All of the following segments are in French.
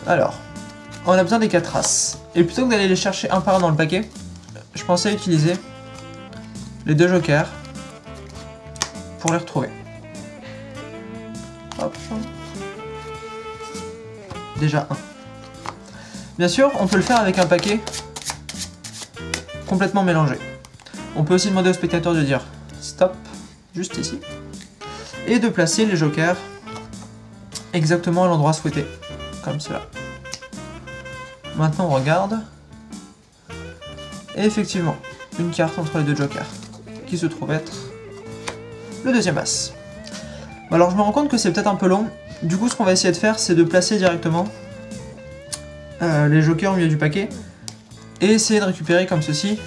Alors, on a besoin des 4 As. Et plutôt que d'aller les chercher un par un dans le paquet, je pensais utiliser les 2 jokers pour les retrouver. Hop. Déjà un. Bien sûr, on peut le faire avec un paquet complètement mélangé. On peut aussi demander au spectateur de dire stop, juste ici, et de placer les jokers exactement à l'endroit souhaité, comme cela. Maintenant on regarde, et effectivement, une carte entre les 2 jokers, qui se trouve être le deuxième As. Alors je me rends compte que c'est peut-être un peu long, du coup ce qu'on va essayer de faire c'est de placer directement les jokers au milieu du paquet, et essayer de récupérer comme ceci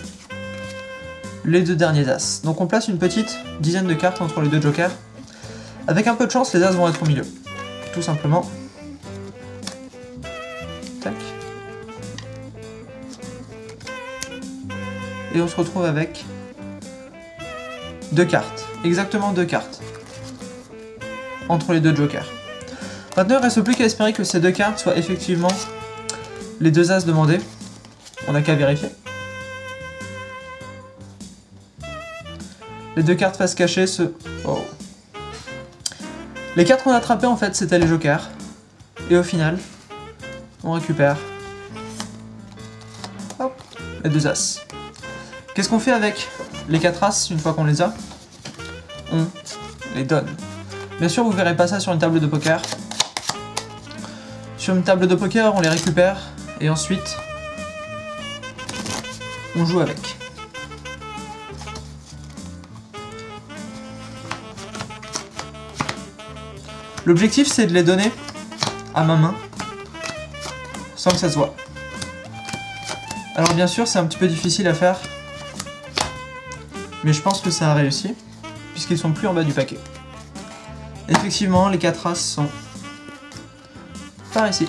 les 2 derniers As. Donc on place une petite dizaine de cartes entre les 2 jokers. Avec un peu de chance, les As vont être au milieu. Tout simplement. Tac. Et on se retrouve avec 2 cartes. Exactement 2 cartes. Entre les 2 jokers. Maintenant, il ne reste plus qu'à espérer que ces 2 cartes soient effectivement les 2 As demandés. On n'a qu'à vérifier. Les 2 cartes face cachée se... Oh. Les cartes qu'on a attrapées en fait c'était les jokers. Et au final, on récupère hop, les 2 As. Qu'est-ce qu'on fait avec les 4 As une fois qu'on les a? On les donne. Bien sûr, vous verrez pas ça sur une table de poker. Sur une table de poker, on les récupère et ensuite on joue avec. L'objectif c'est de les donner à ma main sans que ça se voit. Alors bien sûr c'est un petit peu difficile à faire, mais je pense que ça a réussi puisqu'ils sont plus en bas du paquet. Effectivement les 4 As sont par ici.